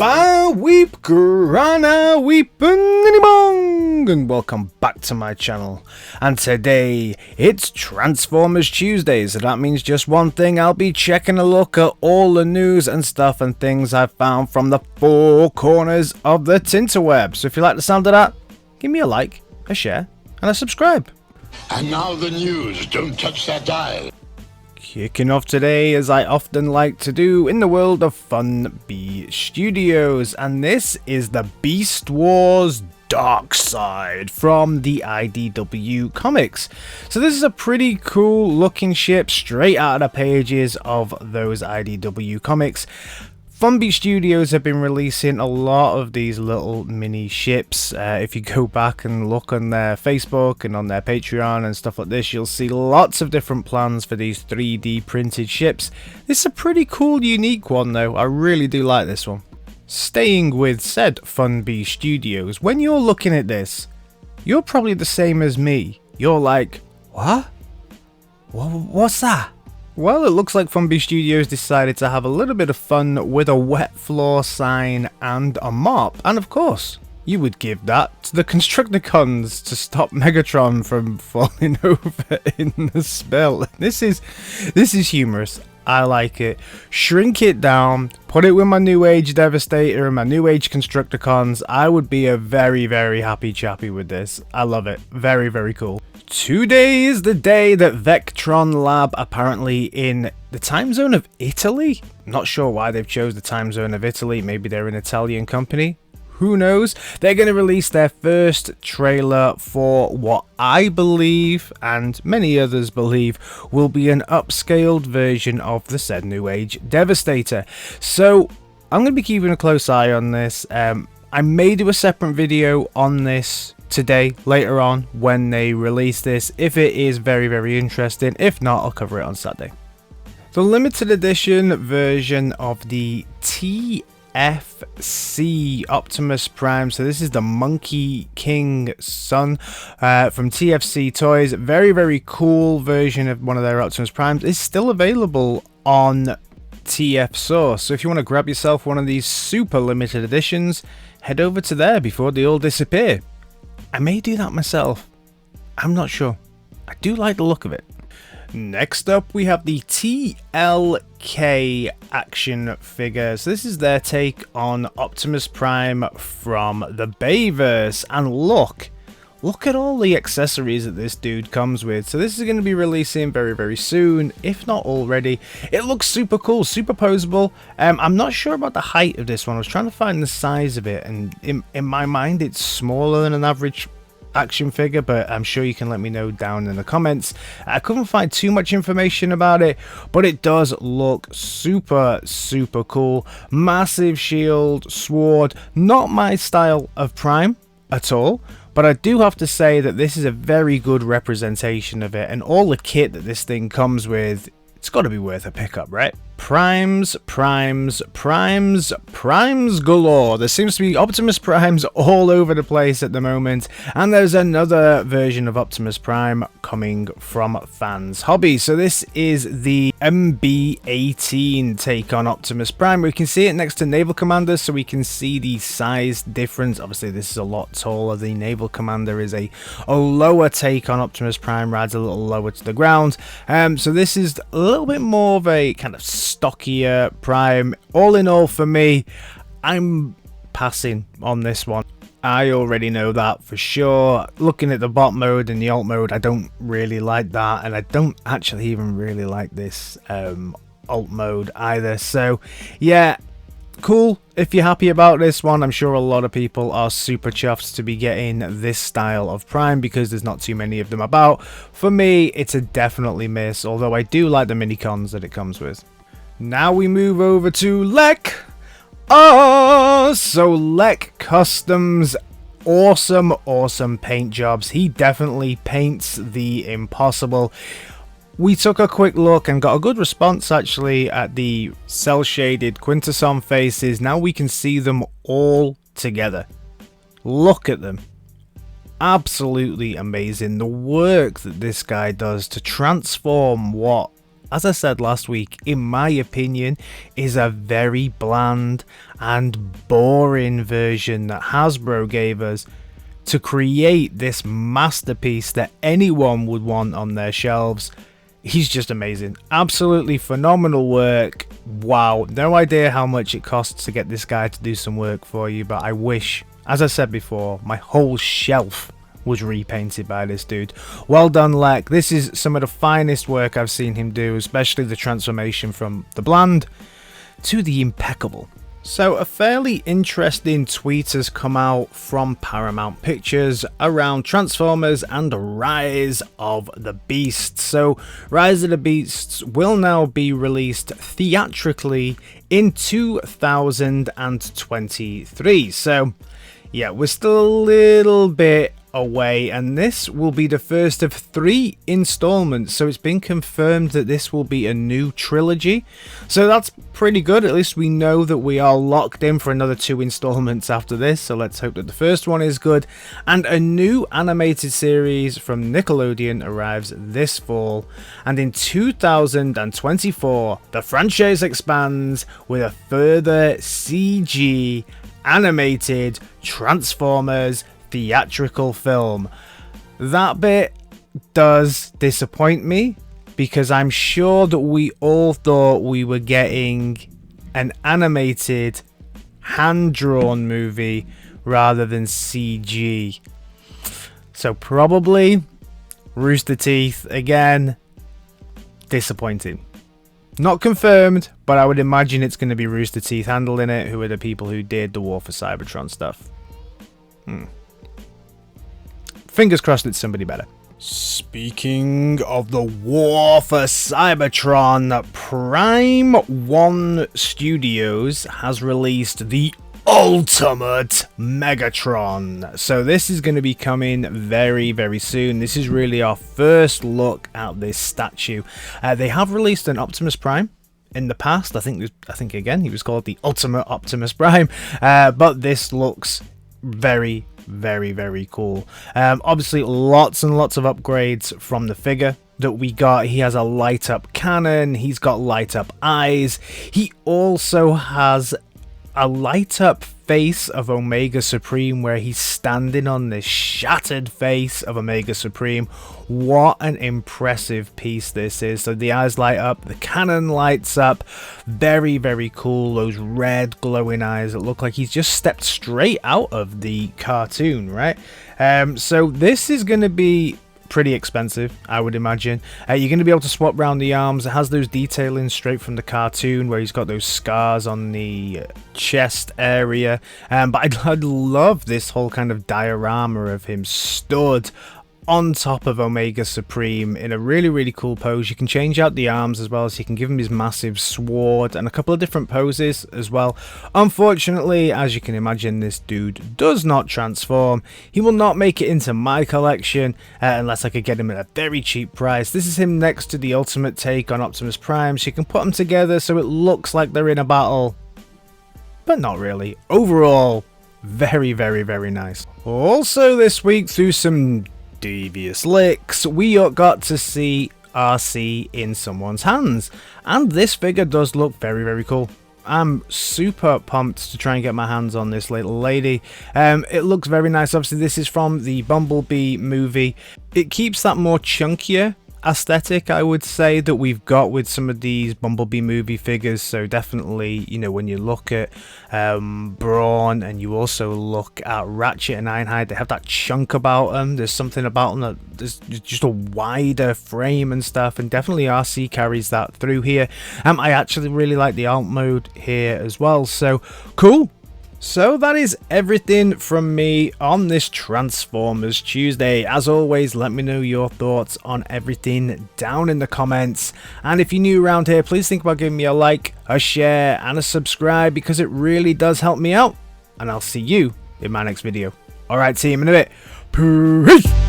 Ba weep grana weepunimong, and welcome back to my channel. And today it's Transformers Tuesday, so that means just one thing: I'll be checking a look at all the news and stuff and things I've found from the four corners of the Tinterweb. So if you like the sound of that, give me a like, a share, and a subscribe. And now the news. Don't touch that dial. Kicking off today, as I often like to do, in the world of Funbee Studios, and this is the Beast Wars Dark Side from the IDW comics. So this is a pretty cool looking ship straight out of the pages of those IDW comics. Funbee Studios have been releasing a lot of these little mini ships. If you go back and look on their Facebook and on their Patreon and stuff like this, you'll see lots of different plans for these 3D printed ships. This is a pretty cool, unique one though. I really do like this one. Staying with said Funbee Studios, when you're looking at this, you're probably the same as me. You're like, what? What's that? Well, it looks like Funbee Studios decided to have a little bit of fun with a wet floor sign and a mop, and of course, you would give that to the Constructicons to stop Megatron from falling over in the spill. This is humorous. I like it. Shrink it down, put it with my New Age Devastator and my New Age Constructicons. I would be a very, very happy chappy with this. I love it. Very, very cool. Today is the day that Vektron Lab, apparently in the time zone of Italy. Not sure why they've chose the time zone of Italy. Maybe they're an Italian company. Who knows? They're going to release their first trailer for what I believe, and many others believe, will be an upscaled version of the said New Age Devastator. So I'm going to be keeping a close eye on this. I may do a separate video on this today, later on, when they release this, if it is very, very interesting. If not, I'll cover it on Saturday. The limited edition version of the TFC Optimus Prime, so this is the Monkey King Sun from TFC Toys. Very, very cool version of one of their Optimus Primes is still available on TF Source, so if you want to grab yourself one of these super limited editions, head over to there before they all disappear. I may do that myself. I'm not sure. I do like the look of it. Next up, we have the LEK action figure. So this is their take on Optimus Prime from the bayverse. And look at all the accessories that this dude comes with. So this is going to be releasing very, very soon, if not already. It looks super cool, super posable. I'm not sure about the height of this one. I was trying to find the size of it, and in my mind it's smaller than an average action figure, but I'm sure you can let me know down in the comments. I couldn't find too much information about it, but it does look super, super cool. Massive shield, sword, not my style of Prime at all, but I do have to say that this is a very good representation of it, and all the kit that this thing comes with, it's got to be worth a pickup, right? Primes galore. There seems to be Optimus Primes all over the place at the moment, and there's another version of Optimus Prime coming from Fanshobby. So this is the MB-18 take on Optimus Prime. We can see it next to Naval Commander, so we can see the size difference. Obviously this is a lot taller. The Naval Commander is a lower take on Optimus Prime, rides a little lower to the ground. So this is a little bit more of a kind of stockier Prime. All in all, for me, I'm passing on this one. I already know that for sure. Looking at the bot mode and the alt mode, I don't really like that, and I don't actually even really like this alt mode either. So yeah, cool. If you're happy about this one, I'm sure a lot of people are super chuffed to be getting this style of Prime because there's not too many of them about. For me, it's a definitely miss, although I do like the mini-cons that it comes with. Now we move over to LEK. So LEK Customs, awesome paint jobs. He definitely paints the impossible. We took a quick look and got a good response actually at the cell shaded Quintesson faces. Now we can see them all together. Look at them. Absolutely amazing. The work that this guy does to transform what as I said last week, in my opinion, is a very bland and boring version that Hasbro gave us to create this masterpiece that anyone would want on their shelves. He's just amazing. Absolutely phenomenal work. Wow, no idea how much it costs to get this guy to do some work for you, but I wish, as I said before, my whole shelf was repainted by this dude. Well done, LEK. This is some of the finest work I've seen him do, especially the transformation from the bland to the impeccable. So a fairly interesting tweet has come out from Paramount Pictures around Transformers and Rise of the Beasts. So Rise of the Beasts will now be released theatrically in 2023. So yeah, we're still a little bit away, and this will be the first of 3 installments, so it's been confirmed that this will be a new trilogy, so that's pretty good. At least we know that we are locked in for another 2 installments after this, so let's hope that the first one is good. And a new animated series from Nickelodeon arrives this fall, and in 2024 the franchise expands with a further CG animated Transformers theatrical film. That bit does disappoint me, because I'm sure that we all thought we were getting an animated hand-drawn movie rather than CG. So probably Rooster Teeth again. Disappointing. Not confirmed, but I would imagine it's going to be Rooster Teeth handling it, who are the people who did the War for Cybertron stuff. Fingers crossed it's somebody better. Speaking of the War for Cybertron, Prime Studios has released the Ultimate Megatron. So this is going to be coming very, very soon. This is really our first look at this statue. They have released an Optimus Prime in the past. I think again he was called the Ultimate Optimus Prime. But this looks very, very, very cool. Obviously lots and lots of upgrades from the figure that we got. He has a light up cannon, he's got light up eyes, he also has a light up face of Omega Supreme, where he's standing on this shattered face of Omega Supreme. What an impressive piece this is. So the eyes light up, the cannon lights up. Very, very cool. Those red glowing eyes that look like he's just stepped straight out of the cartoon, right? So this is going to be pretty expensive, I would imagine. You're going to be able to swap around the arms. It has those detailing straight from the cartoon, where he's got those scars on the chest area. But I'd love this whole kind of diorama of him stood on top of Omega Supreme in a really, really cool pose. You can change out the arms as well, so you can give him his massive sword and a couple of different poses as well. Unfortunately, as you can imagine, this dude does not transform. He will not make it into my collection unless I could get him at a very cheap price. This is him next to the Ultimate take on Optimus Prime, so you can put them together so it looks like they're in a battle, but not really. Overall, very, very, very nice. Also this week, through some devious licks, we got to see Arcee in someone's hands, and this figure does look very, very cool. I'm super pumped to try and get my hands on this little lady. It looks very nice. Obviously this is from the Bumblebee movie. It keeps that more chunkier aesthetic, I would say, that we've got with some of these Bumblebee movie figures. So definitely, you know, when you look at Brawn and you also look at Ratchet and Ironhide, they have that chunk about them. There's something about them that there's just a wider frame and stuff, and definitely Arcee carries that through here. I actually really like the alt mode here as well, so cool. So that is everything from me on this Transformers Tuesday. As always, let me know your thoughts on everything down in the comments. And if you're new around here, please think about giving me a like, a share, and a subscribe, because it really does help me out. And I'll see you in my next video. Alright team, in a bit. Peace!